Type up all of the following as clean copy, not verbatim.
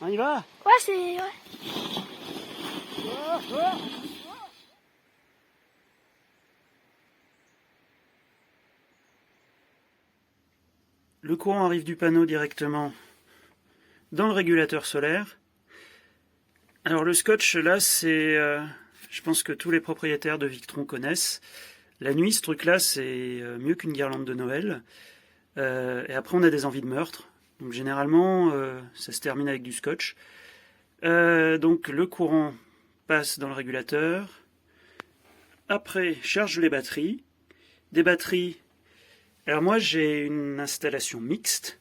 On y va? Ouais, c'est... Ouais. Le courant arrive du panneau directement dans le régulateur solaire. Alors le scotch là, c'est, je pense que tous les propriétaires de Victron connaissent. La nuit, ce truc-là, c'est mieux qu'une guirlande de Noël. Et après, on a des envies de meurtre. Donc généralement, ça se termine avec du scotch. Donc le courant passe dans le régulateur. Après, charge les batteries. Des batteries. Alors moi, j'ai une installation mixte.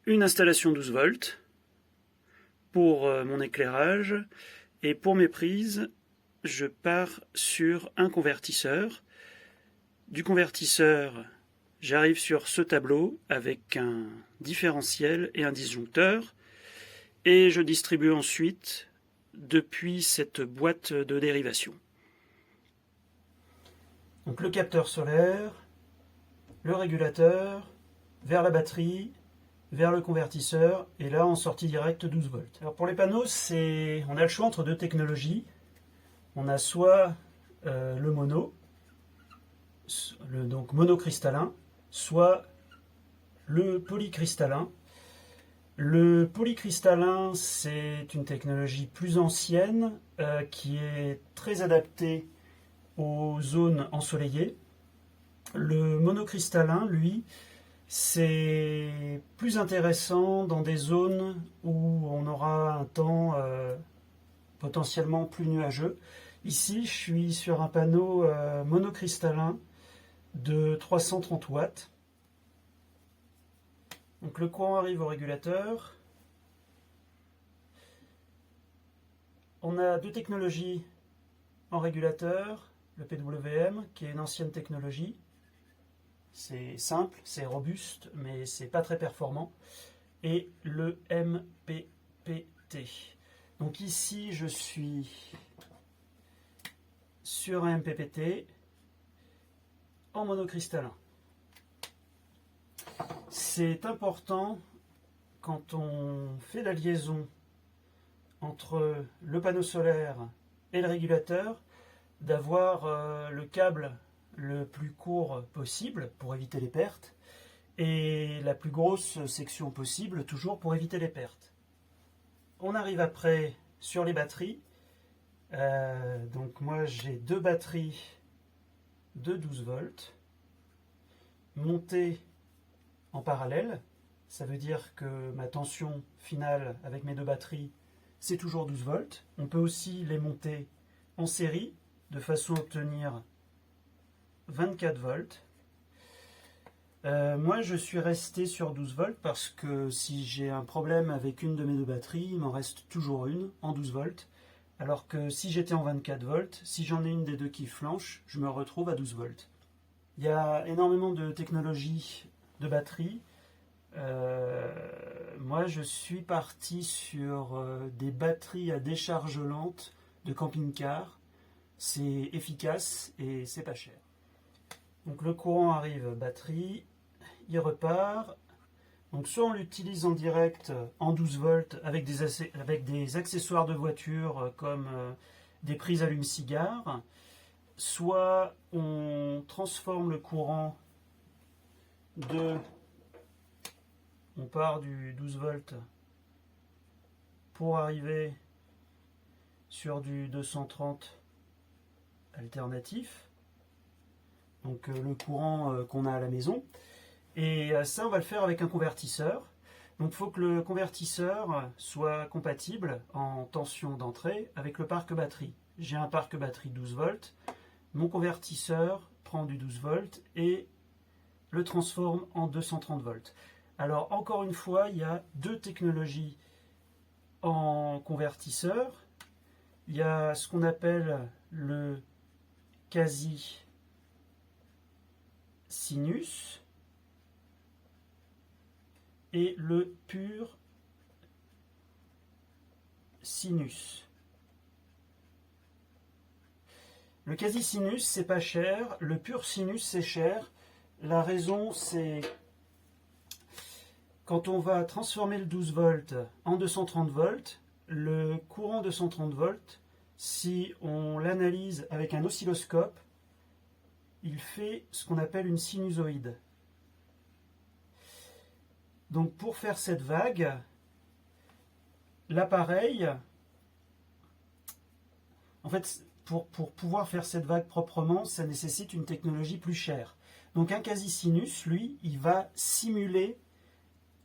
Une installation 12 volts pour mon éclairage. Et pour mes prises, je pars sur un convertisseur. Du convertisseur, j'arrive sur ce tableau avec un différentiel et un disjoncteur. Et je distribue ensuite depuis cette boîte de dérivation. Donc le capteur solaire, le régulateur, vers la batterie, vers le convertisseur, et là en sortie directe 12 volts. Alors pour les panneaux, on a le choix entre deux technologies. On a soit le mono, donc monocristallin, soit le polycristallin. Le polycristallin, c'est une technologie plus ancienne qui est très adaptée aux zones ensoleillées. Le monocristallin, lui, c'est plus intéressant dans des zones où on aura un temps potentiellement plus nuageux. Ici, je suis sur un panneau monocristallin de 330 watts. Donc le courant arrive au régulateur. On a deux technologies en régulateur. Le PWM, qui est une ancienne technologie. C'est simple, c'est robuste, mais c'est pas très performant. Et le MPPT. Donc ici, je suis sur un MPPT en monocristallin. C'est important quand on fait la liaison entre le panneau solaire et le régulateur d'avoir le câble le plus court possible pour éviter les pertes et la plus grosse section possible toujours pour éviter les pertes. On arrive après sur les batteries. Donc moi j'ai deux batteries de 12 volts montées en parallèle. Ça veut dire que ma tension finale avec mes deux batteries, c'est toujours 12 volts. On peut aussi les monter en série de façon à obtenir 24 volts. Moi, je suis resté sur 12 volts parce que si j'ai un problème avec une de mes deux batteries, il m'en reste toujours une en 12 volts. Alors que si j'étais en 24 volts, si j'en ai une des deux qui flanche, je me retrouve à 12 volts. Il y a énormément de technologies de batterie. Moi, je suis parti sur des batteries à décharge lente de camping-car. C'est efficace et c'est pas cher. Donc le courant arrive batterie, il repart. Donc soit on l'utilise en direct en 12 volts avec des accessoires de voiture comme des prises allume-cigare, soit on transforme le courant on part du 12 volts pour arriver sur du 230 alternatif. Donc le courant qu'on a à la maison. Et ça, on va le faire avec un convertisseur. Donc il faut que le convertisseur soit compatible en tension d'entrée avec le parc batterie. J'ai un parc batterie 12 volts. Mon convertisseur prend du 12 volts et le transforme en 230 volts. Alors encore une fois, il y a deux technologies en convertisseur. Il y a ce qu'on appelle le quasi-sinus et le pur sinus. Le quasi-sinus, c'est pas cher. Le pur sinus, c'est cher. La raison, c'est quand on va transformer le 12 volts en 230 volts, le courant 230 volts, si on l'analyse avec un oscilloscope, il fait ce qu'on appelle une sinusoïde. Donc pour faire cette vague, l'appareil, en fait, pour pouvoir faire cette vague proprement, ça nécessite une technologie plus chère. Donc un quasi-sinus, lui, il va simuler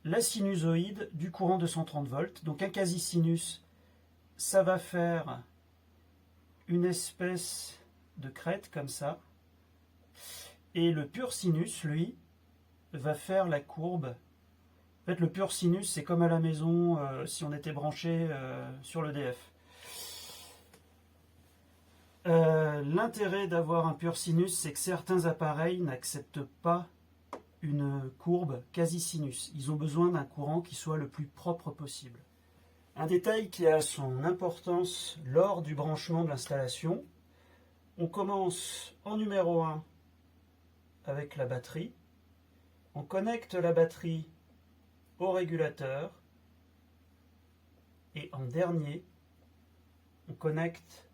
la sinusoïde du courant 230 volts. Donc un quasi-sinus, ça va faire une espèce de crête comme ça. Et le pur sinus, lui, va faire la courbe. En fait, le pur sinus, c'est comme à la maison si on était branché sur l'EDF. L'intérêt d'avoir un pur sinus, c'est que certains appareils n'acceptent pas une courbe quasi-sinus. Ils ont besoin d'un courant qui soit le plus propre possible. Un détail qui a son importance lors du branchement de l'installation. On commence en numéro 1 avec la batterie. On connecte la batterie au régulateur. Et en dernier, on connecte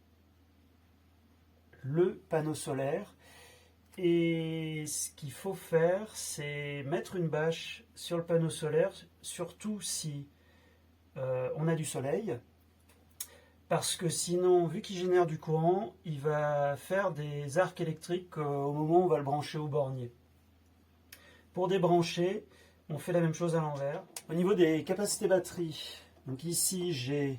le panneau solaire. Et ce qu'il faut faire, c'est mettre une bâche sur le panneau solaire, surtout si on a du soleil, parce que sinon, vu qu'il génère du courant, il va faire des arcs électriques au moment où on va le brancher au bornier. Pour débrancher, on fait la même chose à l'envers. Au niveau des capacités batterie, donc ici j'ai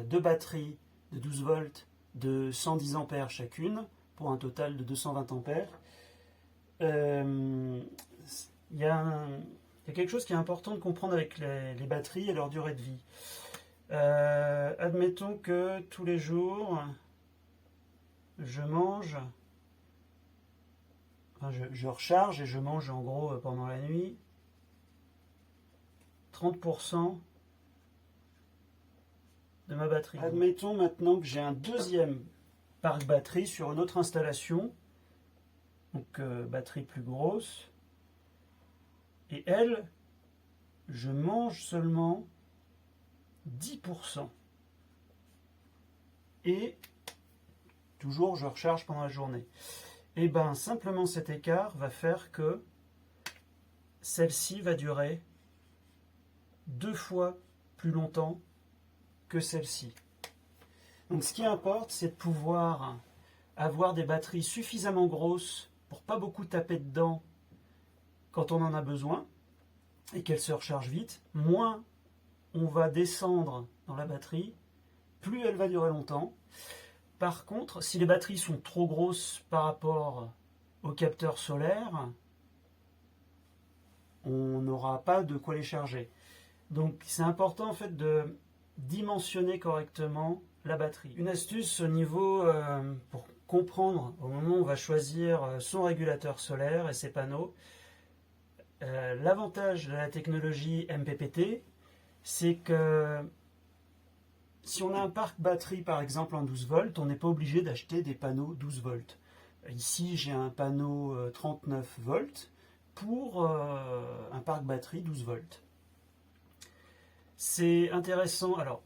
deux batteries de 12 volts de 110 ampères chacune, pour un total de 220 ampères. Il y a quelque chose qui est important de comprendre avec les batteries et leur durée de vie. Admettons que tous les jours, je mange, enfin je recharge et je mange en gros pendant la nuit 30% de ma batterie. Admettons maintenant que j'ai un deuxième parc batterie sur une autre installation, donc batterie plus grosse, et elle, je mange seulement 10%. Et toujours je recharge pendant la journée. Et bien simplement cet écart va faire que celle-ci va durer 2 fois plus longtemps que celle-ci. Donc ce qui importe, c'est de pouvoir avoir des batteries suffisamment grosses pour pas beaucoup taper dedans quand on en a besoin et qu'elles se rechargent vite. Moins on va descendre dans la batterie, plus elle va durer longtemps. Par contre, si les batteries sont trop grosses par rapport au capteur solaire, on n'aura pas de quoi les charger. Donc c'est important en fait de dimensionner correctement la batterie. Une astuce au niveau pour comprendre au moment où on va choisir son régulateur solaire et ses panneaux. L'avantage de la technologie MPPT, c'est que si on a un parc batterie par exemple en 12 volts, on n'est pas obligé d'acheter des panneaux 12 volts. Ici j'ai un panneau 39 volts pour un parc batterie 12 volts. C'est intéressant. Alors,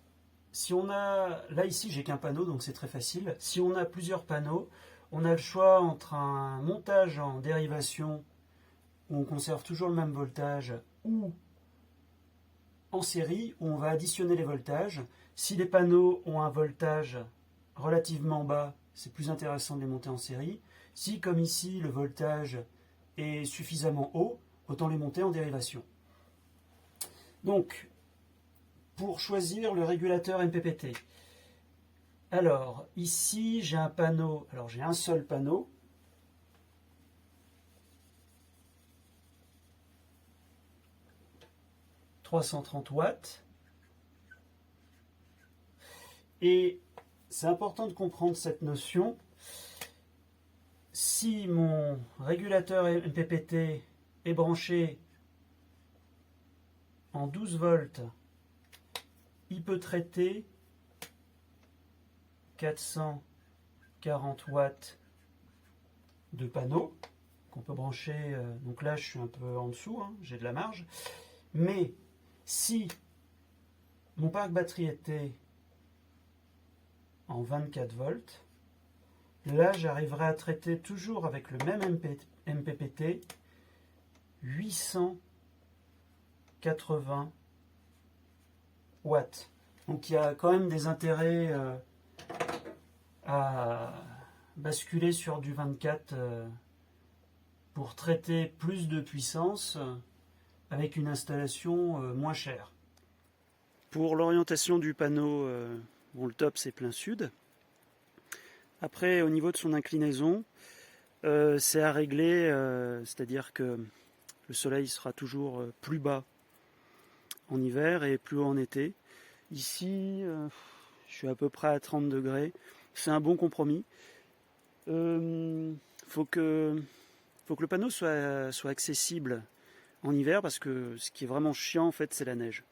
si on a, là ici j'ai qu'un panneau donc c'est très facile. Si on a plusieurs panneaux, on a le choix entre un montage en dérivation où on conserve toujours le même voltage ou en série où on va additionner les voltages. Si les panneaux ont un voltage relativement bas, c'est plus intéressant de les monter en série. Si, comme ici, le voltage est suffisamment haut, autant les monter en dérivation. Donc, pour choisir le régulateur MPPT, alors ici j'ai un panneau, alors j'ai un seul panneau. « 330 watts. Et c'est important de comprendre cette notion. Si mon régulateur MPPT est branché en 12 volts, il peut traiter 440 watts de panneau qu'on peut brancher. Donc là, je suis un peu en dessous, hein, j'ai de la marge. Mais Si mon parc batterie était en 24 volts, là j'arriverai à traiter toujours avec le même MPPT 880 watts. Donc il y a quand même des intérêts à basculer sur du 24 pour traiter plus de puissance avec une installation moins chère. Pour l'orientation du panneau, bon, le top c'est plein sud. Après, au niveau de son inclinaison, c'est à régler, c'est-à-dire que le soleil sera toujours plus bas en hiver et plus haut en été. Ici, je suis à peu près à 30 degrés. C'est un bon compromis. Faut que le panneau soit accessible en hiver parce que ce qui est vraiment chiant en fait c'est la neige.